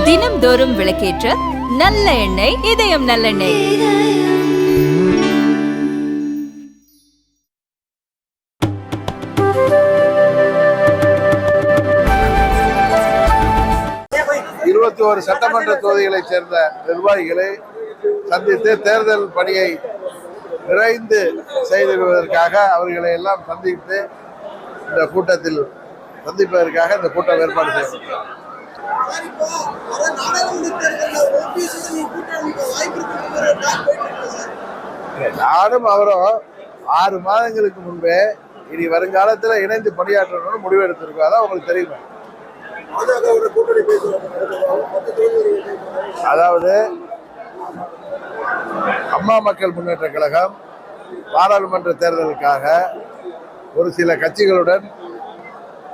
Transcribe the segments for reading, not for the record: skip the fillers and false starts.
தினம்தோறும் விளக்கேற்ற நல்ல எண்ணெய் இதயம் நல்லெண்ணெய். ஒரு சட்டமன்ற தொகுதிகளைச் சேர்ந்த நிர்வாகிகளை சந்தித்து தேர்தல் பணியை விரைந்து செய்திடுவதற்காக அவர்களை எல்லாம் சந்தித்து இந்த கூட்டத்தில் சந்திப்பதற்காக இந்த கூட்டம் ஏற்பாடு செய்யப்பட்டது. நானும் அவரும் 6 மாதங்களுக்கு முன்பே இனி வருங்காலத்தில் இணைந்து பணியாற்றணும்னு முடிவு எடுத்திருக்கோம். அதான் உங்களுக்கு தெரியுமா? அதாவது அம்மா மக்கள் முன்னேற்ற கழகம் பாராளுமன்ற தேர்தலுக்காக ஒரு சில கட்சிகளுடன்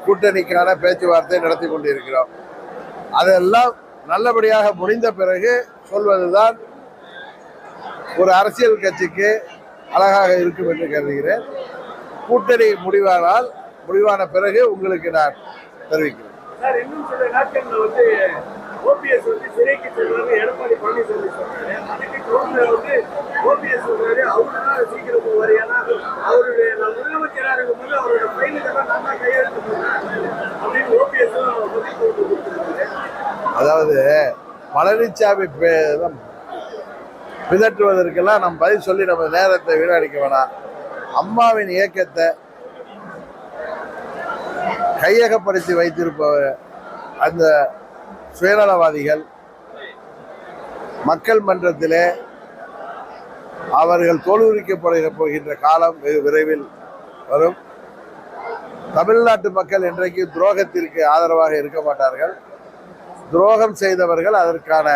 கூட்டணிக்கான பேச்சுவார்த்தை நடத்தி கொண்டிருக்கிறோம். அதெல்லாம் நல்லபடியாக முடிந்த பிறகு சொல்வதுதான் ஒரு அரசியல் கட்சிக்கு அழகாக இருக்கும் என்று கருதுகிறேன். கூட்டணி முடிவான பிறகு உங்களுக்கு நான் தெரிவிக்கிறேன். சார், இன்னும் சில நாட்கள்ல ஓபிஎஸ் சிறைக்கு செல்வாங்க எடப்பாடி பழனிசாமி சொன்னாரு. அதுக்கு கவுன்சிலர் ஓபிஎஸ் சொல்றாரு, அவருதான் சீக்கிரம் போவாரு. ஏன்னா அவருடைய முதலமைச்சராக இருக்கும் போது அவரோட பையனுக்கெல்லாம் நான் தான் கையெழுத்து போனேன் அப்படின்னு ஓபிஎஸ் கொடுத்திருக்காரு. அதாவது பழனிசாமி பிதற்றுவதற்கெல்லாம் நம்ம பதில் சொல்லி நம்ம நேரத்தை வீணடிக்க வேணாம். அம்மாவின் இயக்கத்தை கையகப்படுத்தி வைத்திருப்பவர் அந்த சுயநலவாதிகள் மக்கள் மன்றத்திலே அவர்கள் தோலுரிக்கப்பட போகின்ற காலம் வெகு விரைவில் வரும். தமிழ்நாட்டு மக்கள் இன்றைக்கு துரோகத்திற்கு ஆதரவாக இருக்க மாட்டார்கள். துரோகம் செய்தவர்கள் அதற்கான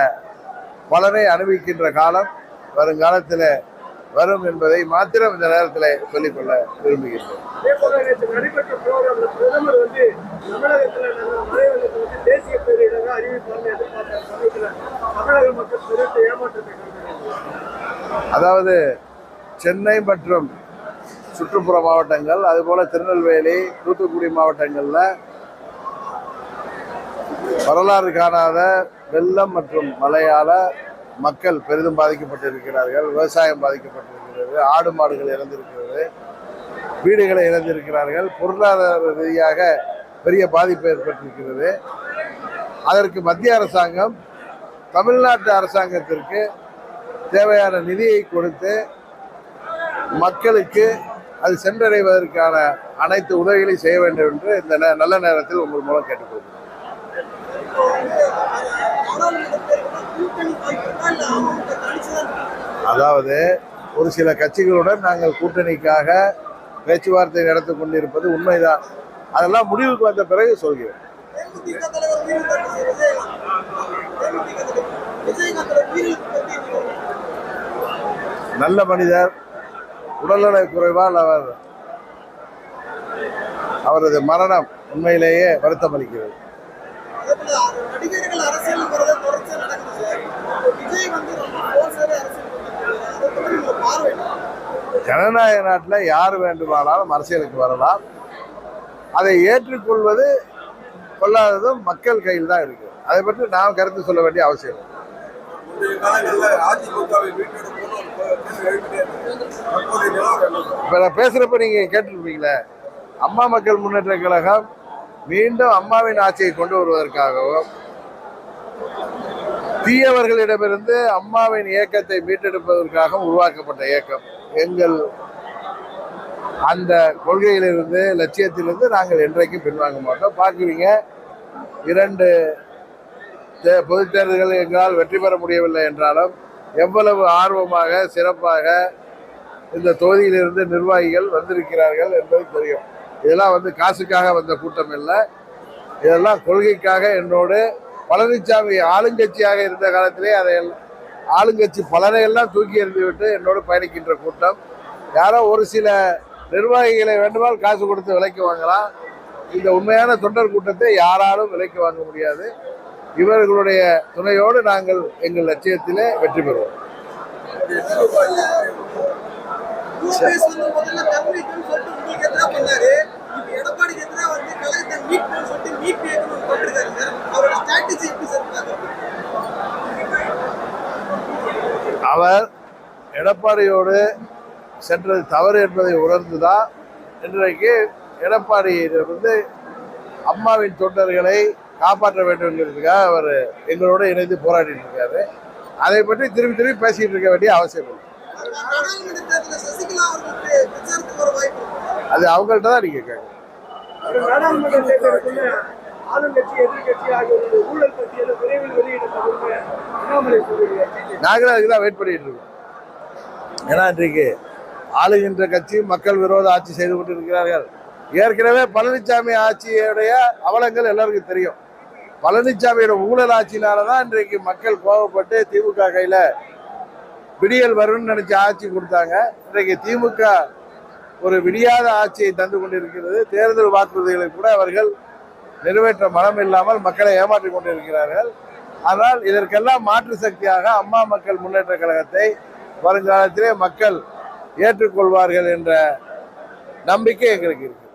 பலனை அனுபவிக்கின்ற காலம் வருங்காலத்தில் வரும் என்பதை மாத்திரம் இந்த நேரத்தில் சொல்லிக்கொள்ள விரும்புகின்றேன். நடைபெற்ற ப்ரோக்ராம்ல பிரதமர் தமிழகத்தில் மழை வெள்ளத்தை தேசிய பேரிடராக அறிவிப்பாங்க எதிர்பார்த்த தமிழக மக்கள் பெருத்த ஏமாற்றத்தை. அதாவது சென்னை மற்றும் சுற்றுப்புற மாவட்டங்கள், அதுபோல திருநெல்வேலி, தூத்துக்குடி மாவட்டங்களில் வரலாறு காணாத வெள்ளம் மற்றும் மழையால் மக்கள் பெரிதும் பாதிக்கப்பட்டிருக்கிறார்கள். விவசாயம் பாதிக்கப்பட்டிருக்கிறது, ஆடு மாடுகள் இறந்திருக்கிறது, வீடுகளை இழந்திருக்கிறார்கள். பொருளாதார ரீதியாக பெரிய பாதிப்பு ஏற்பட்டிருக்கிறது. அதற்கு மத்திய அரசாங்கம் தமிழ்நாட்டு அரசாங்கத்திற்கு தேவையான நிதியை கொடுத்து மக்களுக்கு அது சென்றடைவதற்கான அனைத்து உதவிகளையும் செய்ய வேண்டும் என்று இந்த நல்ல நேரத்தில் உங்கள் மூலம் கேட்டுக்கொள்கிறேன். அதாவது ஒரு சில கட்சிகளுடன் நாங்கள் கூட்டணிக்காக பேச்சுவார்த்தை நடத்தி கொண்டிருப்பது உண்மைதான். அதெல்லாம் முடிவுக்கு வந்த பிறகு சொல்கிறேன். நல்ல மனிதர், உடல்நல குறைவால் அவரது மரணம் உண்மையிலேயே வருத்தம் அளிக்கிறது. ஜனநாயக நாட்டில் யார் வேண்டுமானாலும் அரசியலுக்கு வரலாம். அதை ஏற்றுக்கொள்வது கொள்ளாததும் மக்கள் கையில் தான் இருக்கு. அதை பற்றி நாம் கருத்து சொல்ல வேண்டிய அவசியம். இப்ப நான் பேசுறப்ப நீங்க கேட்டிருப்பீங்களே, அம்மா மக்கள் முன்னேற்ற கழகம் மீண்டும் அம்மாவின் ஆட்சியை கொண்டு வருவதற்காகவும் தீயவர்களிடமிருந்து அம்மாவின் இயக்கத்தை மீட்டெடுப்பதற்காக உருவாக்கப்பட்ட இயக்கம். எங்கள் அந்த கொள்கையிலிருந்து, லட்சியத்திலிருந்து நாங்கள் என்றைக்கும் பின்வாங்க மாட்டோம். பார்க்குறீங்க, 2 பொதுத் தேர்தல்கள் எங்களால் வெற்றி பெற முடியவில்லை என்றாலும் எவ்வளவு ஆர்வமாக சிறப்பாக இந்த தொகுதியிலிருந்து நிர்வாகிகள் வந்திருக்கிறார்கள் என்பது தெரியும். இதெல்லாம் காசுக்காக வந்த கூட்டம் இல்லை. இதெல்லாம் கொள்கைக்காக என்னோடு பழனிசாமி ஆளுங்கட்சியாக இருந்த காலத்திலே அதை ஆளுங்கட்சி பலனையெல்லாம் தூக்கி எறிந்துவிட்டு என்னோடு பயணிக்கின்ற கூட்டம். யாரோ ஒரு சில நிர்வாகிகளை வேண்டுமானால் காசு கொடுத்து விலைக்கு வாங்கலாம். இந்த உண்மையான தொண்டர் கூட்டத்தை யாராலும் விலைக்கு வாங்க முடியாது. இவர்களுடைய துணையோடு நாங்கள் எங்கள் லட்சியத்திலே வெற்றி பெறுவோம். எடப்பாடி அவர் எடப்பாடியோடு சென்றது தவறு என்பதை உணர்ந்துதான் இன்றைக்கு எடப்பாடியிலிருந்து அம்மாவின் தொண்டர்களை காப்பாற்ற வேண்டும் என்கிறதுக்காக அவர் எங்களோட இணைந்து போராடிட்டு இருக்காரு. அதை பற்றி திரும்பி திரும்பி பேசிட்டு இருக்க வேண்டிய அவசியம் இல்லை. அது அவங்கள்ட்ட தான் நீங்க கேட்கணும். நாடாளுமன்ற தேர்தலுக்குள்ள ஆளுங்கட்சி எதிர்கட்சி ஆகியோருடைய ஊழல் பட்டியலை விரைவில் வெளியிடப்படும் அண்ணாமலை சொல்லுகிறார். நாங்களும் அதுக்கு தான் வெயிட் பண்ணிட்டு இருக்கோம். ஏன்னா இன்றைக்கு ஆளுகின்ற கட்சி மக்கள் விரோத ஆட்சி செய்து கொண்டு இருக்கிறார்கள். ஏற்கனவே பழனிசாமி ஆட்சியுடைய அவலங்கள் எல்லாருக்கும் தெரியும். பழனிசாமியோட ஊழல் ஆட்சியினாலதான் இன்றைக்கு மக்கள் கோபப்பட்டு திமுக கையில விடியல் வரும்னு நினைச்ச ஆட்சி கொடுத்தாங்க. இன்றைக்கு திமுக ஒரு விடியாத ஆட்சியை தந்து கொண்டிருக்கிறது. தேர்தல் வாக்குறுதிகளை கூட அவர்கள் நிறைவேற்ற மனம் இல்லாமல் மக்களை ஏமாற்றிக் கொண்டிருக்கிறார்கள். ஆனால் இதற்கெல்லாம் மாற்று சக்தியாக அம்மா மக்கள் முன்னேற்ற கழகத்தை வருங்காலத்திலே மக்கள் ஏற்றுக்கொள்வார்கள் என்ற நம்பிக்கை எங்களுக்கு இருக்கு.